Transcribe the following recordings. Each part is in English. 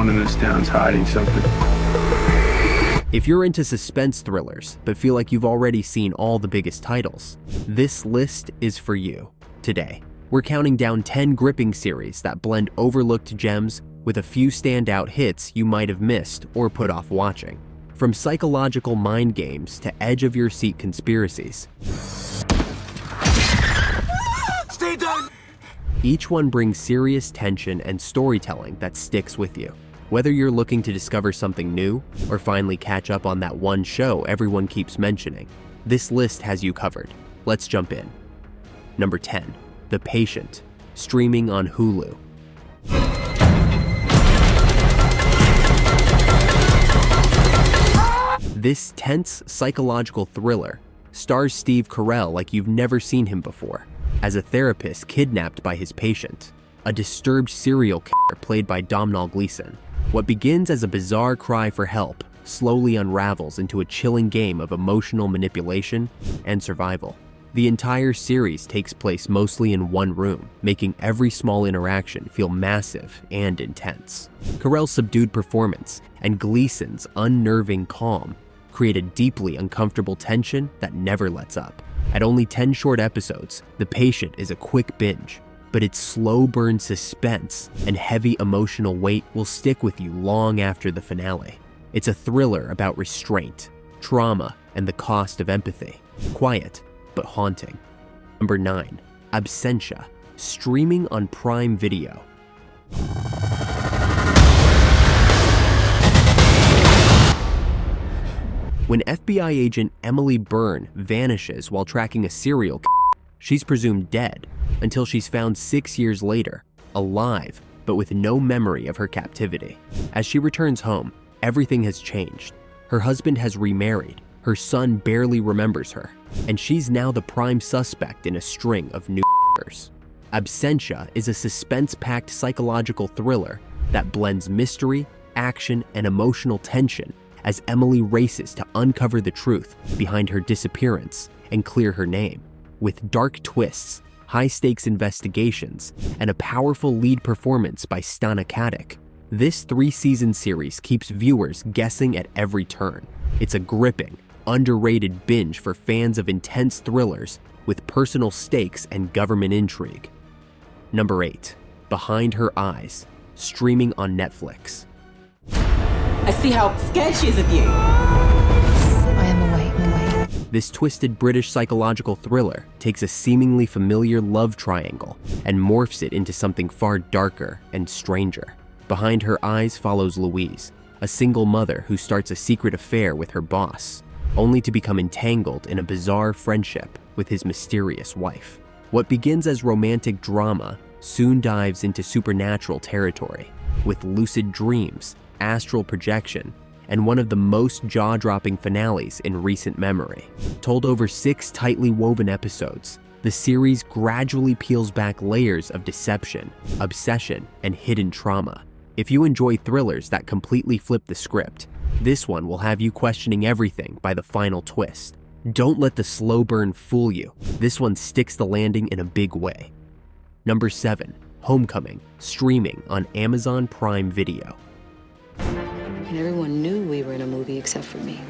someone in this town's hiding something. If you're into suspense thrillers, but feel like you've already seen all the biggest titles, this list is for you. Today, we're counting down 10 gripping series that blend overlooked gems with a few standout hits you might have missed or put off watching. From psychological mind games to edge-of-your-seat conspiracies. Stay down! Each one brings serious tension and storytelling that sticks with you. Whether you're looking to discover something new or finally catch up on that one show everyone keeps mentioning, this list has you covered. Let's jump in. Number 10, The Patient, streaming on Hulu. This tense psychological thriller stars Steve Carell like you've never seen him before, as a therapist kidnapped by his patient, a disturbed serial killer played by Domhnall Gleeson. What begins as a bizarre cry for help slowly unravels into a chilling game of emotional manipulation and survival. The entire series takes place mostly in one room, making every small interaction feel massive and intense. Carell's subdued performance and Gleeson's unnerving calm create a deeply uncomfortable tension that never lets up. At only 10 short episodes, The Patient is a quick binge, but its slow burn suspense and heavy emotional weight will stick with you long after the finale. It's a thriller about restraint, trauma, and the cost of empathy. Quiet, but haunting. Number 9, Absentia, streaming on Prime Video. When FBI agent Emily Byrne vanishes while tracking a serial killer, she's presumed dead until she's found 6 years later, alive, but with no memory of her captivity. As she returns home, everything has changed. Her husband has remarried, her son barely remembers her, and she's now the prime suspect in a string of new murders. Absentia is a suspense-packed psychological thriller that blends mystery, action, and emotional tension as Emily races to uncover the truth behind her disappearance and clear her name. With dark twists, high-stakes investigations, and a powerful lead performance by Stana Katic, this 3-season series keeps viewers guessing at every turn. It's a gripping, underrated binge for fans of intense thrillers with personal stakes and government intrigue. Number 8, Behind Her Eyes, streaming on Netflix. I see how scared she is of you. I am awake. This twisted British psychological thriller takes a seemingly familiar love triangle and morphs it into something far darker and stranger. Behind Her Eyes follows Louise, a single mother who starts a secret affair with her boss, only to become entangled in a bizarre friendship with his mysterious wife. What begins as romantic drama soon dives into supernatural territory, with lucid dreams, astral projection, and one of the most jaw-dropping finales in recent memory. Told over 6 tightly woven episodes, the series gradually peels back layers of deception, obsession, and hidden trauma. If you enjoy thrillers that completely flip the script, this one will have you questioning everything by the final twist. Don't let the slow burn fool you. This one sticks the landing in a big way. Number 7, Homecoming, streaming on Amazon Prime Video. And everyone knew we were in a movie except for me.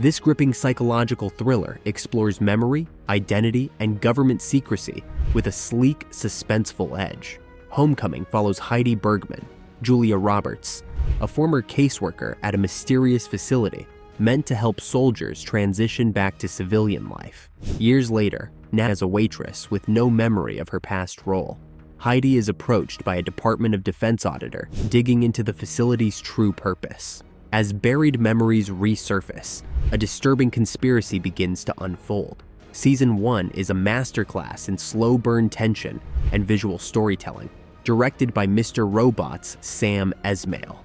This gripping psychological thriller explores memory, identity, and government secrecy with a sleek, suspenseful edge. Homecoming follows Heidi Bergman, Julia Roberts, a former caseworker at a mysterious facility meant to help soldiers transition back to civilian life. Years later, now as a waitress with no memory of her past role, Heidi is approached by a Department of Defense auditor digging into the facility's true purpose. As buried memories resurface, a disturbing conspiracy begins to unfold. Season 1 is a masterclass in slow burn tension and visual storytelling, directed by Mr. Robot's Sam Esmail.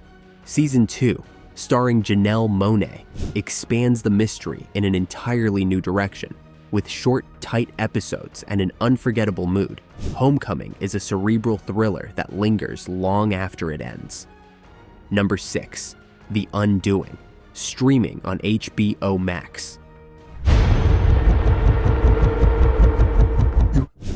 Season 2, starring Janelle Monáe, expands the mystery in an entirely new direction. With short, tight episodes and an unforgettable mood, Homecoming is a cerebral thriller that lingers long after it ends. Number 6, The Undoing, streaming on HBO Max.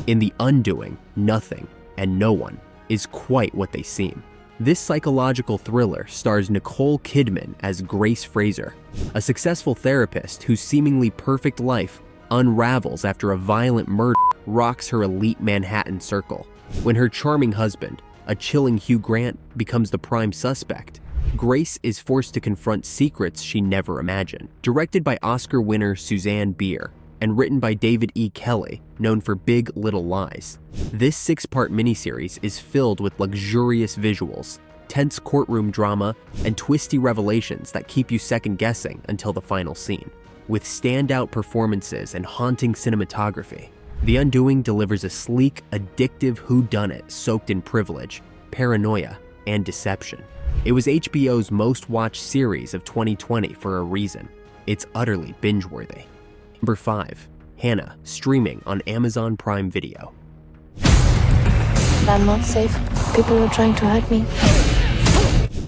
In The Undoing, nothing and no one is quite what they seem. This psychological thriller stars Nicole Kidman as Grace Fraser, a successful therapist whose seemingly perfect life unravels after a violent murder rocks her elite Manhattan circle. When her charming husband, a chilling Hugh Grant, becomes the prime suspect, Grace is forced to confront secrets she never imagined. Directed by Oscar winner Suzanne Bier and written by David E. Kelley, known for Big Little Lies, this 6-part miniseries is filled with luxurious visuals, tense courtroom drama, and twisty revelations that keep you second-guessing until the final scene. With standout performances and haunting cinematography, The Undoing delivers a sleek, addictive whodunit soaked in privilege, paranoia, and deception. It was HBO's most-watched series of 2020 for a reason. It's utterly binge-worthy. Number 5. Hanna, streaming on Amazon Prime Video. I'm not safe. People are trying to hurt me.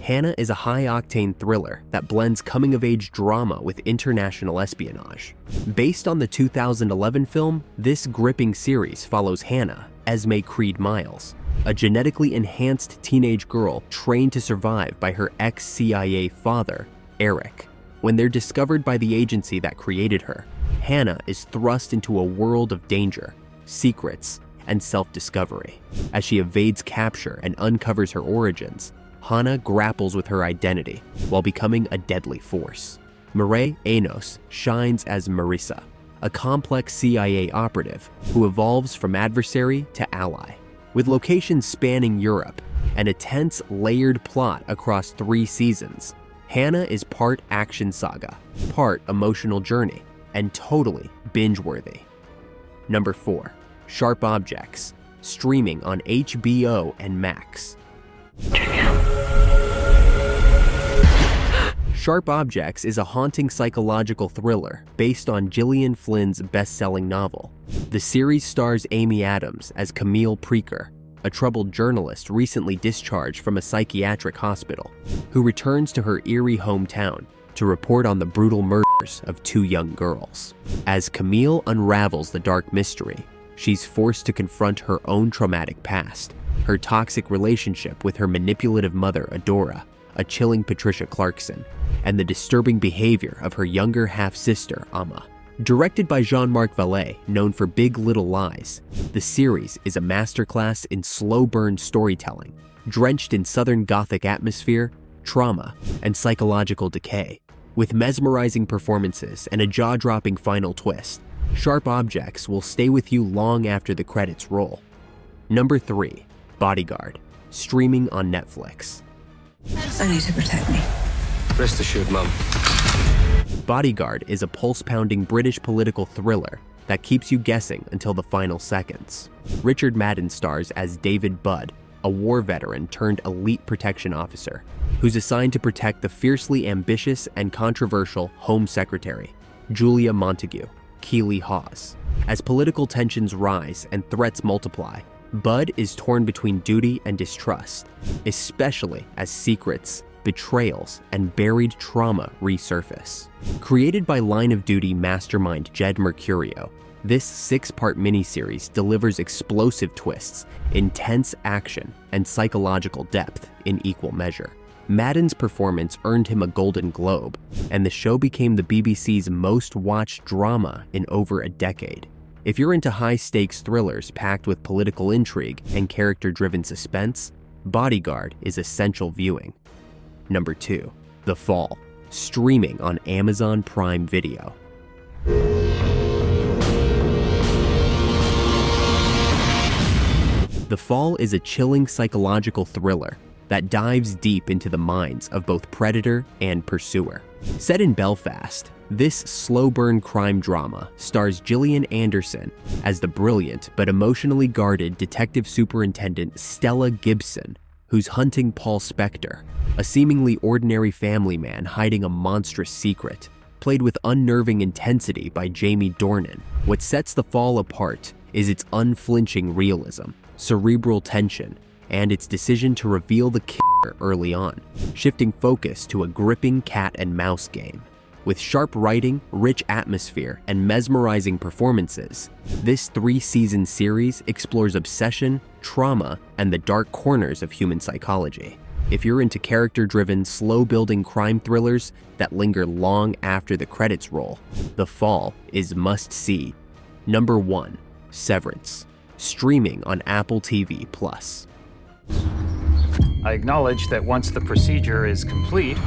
Hanna is a high-octane thriller that blends coming-of-age drama with international espionage. Based on the 2011 film, this gripping series follows Hanna, Esme Creed Miles, a genetically enhanced teenage girl trained to survive by her ex-CIA father, Eric. When they're discovered by the agency that created her, Hanna is thrust into a world of danger, secrets, and self-discovery. As she evades capture and uncovers her origins, Hanna grapples with her identity while becoming a deadly force. Mireille Enos shines as Marissa, a complex CIA operative who evolves from adversary to ally. With locations spanning Europe and a tense, layered plot across 3 seasons, Hanna is part action saga, part emotional journey, and totally binge-worthy. Number 4. Sharp Objects, streaming on HBO and Max. Sharp Objects is a haunting psychological thriller based on Gillian Flynn's best-selling novel. The series stars Amy Adams as Camille Preaker, a troubled journalist recently discharged from a psychiatric hospital, who returns to her eerie hometown to report on the brutal murders of 2 young girls. As Camille unravels the dark mystery, she's forced to confront her own traumatic past, her toxic relationship with her manipulative mother, Adora, a chilling Patricia Clarkson, and the disturbing behavior of her younger half-sister, Amma. Directed by Jean-Marc Vallée, known for Big Little Lies, the series is a masterclass in slow-burn storytelling, drenched in Southern Gothic atmosphere, trauma, and psychological decay. With mesmerizing performances and a jaw-dropping final twist, Sharp Objects will stay with you long after the credits roll. Number 3. Bodyguard, streaming on Netflix. I need to protect me. Rest assured, Mum. Bodyguard is a pulse-pounding British political thriller that keeps you guessing until the final seconds. Richard Madden stars as David Budd, a war veteran turned elite protection officer, who's assigned to protect the fiercely ambitious and controversial Home Secretary, Julia Montagu, Keeley Hawes. As political tensions rise and threats multiply, Budd is torn between duty and distrust, especially as secrets, betrayals, and buried trauma resurface. Created by Line of Duty mastermind Jed Mercurio, this 6-part miniseries delivers explosive twists, intense action, and psychological depth in equal measure. Madden's performance earned him a Golden Globe, and the show became the BBC's most-watched drama in over a decade. If you're into high-stakes thrillers packed with political intrigue and character-driven suspense, Bodyguard is essential viewing. Number 2. The Fall, streaming on Amazon Prime Video. The Fall is a chilling psychological thriller that dives deep into the minds of both predator and pursuer. Set in Belfast, this slow-burn crime drama stars Gillian Anderson as the brilliant but emotionally guarded Detective Superintendent Stella Gibson, who's hunting Paul Spector, a seemingly ordinary family man hiding a monstrous secret. Played with unnerving intensity by Jamie Dornan, what sets The Fall apart is its unflinching realism, cerebral tension, and its decision to reveal the killer early on, shifting focus to a gripping cat and mouse game. With sharp writing, rich atmosphere, and mesmerizing performances, this 3-season series explores obsession, trauma, and the dark corners of human psychology. If you're into character-driven, slow-building crime thrillers that linger long after the credits roll, The Fall is must-see. Number 1. Severance, streaming on Apple TV+. I acknowledge that once the procedure is complete...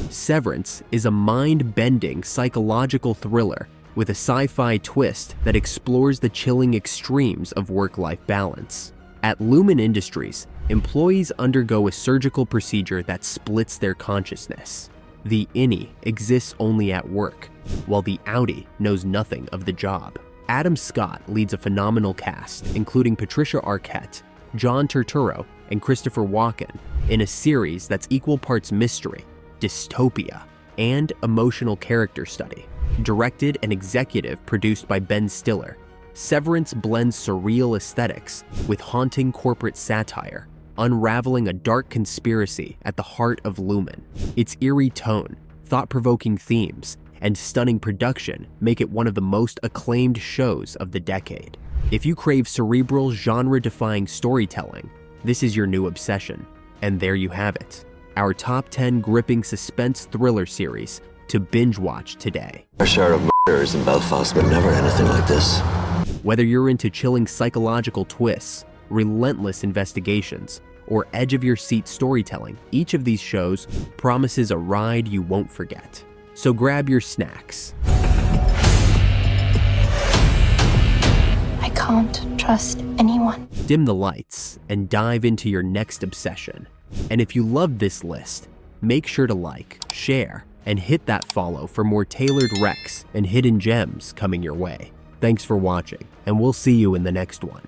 Severance is a mind-bending psychological thriller with a sci-fi twist that explores the chilling extremes of work-life balance. At Lumen Industries, employees undergo a surgical procedure that splits their consciousness. The innie exists only at work, while the outie knows nothing of the job. Adam Scott leads a phenomenal cast, including Patricia Arquette, John Turturro, and Christopher Walken, in a series that's equal parts mystery, dystopia, and emotional character study. Directed and executive produced by Ben Stiller, Severance blends surreal aesthetics with haunting corporate satire, unraveling a dark conspiracy at the heart of Lumen. Its eerie tone, thought-provoking themes, and stunning production make it one of the most acclaimed shows of the decade. If you crave cerebral, genre-defying storytelling, this is your new obsession. And there you have it, our top 10 gripping suspense thriller series to binge-watch today. Our share of murders in Belfast, but never anything like this. Whether you're into chilling psychological twists, relentless investigations, or edge-of-your-seat storytelling, each of these shows promises a ride you won't forget. So grab your snacks. I can't trust anyone. Dim the lights and dive into your next obsession. And if you loved this list, make sure to like, share, and hit that follow for more tailored recs and hidden gems coming your way. Thanks for watching, and we'll see you in the next one.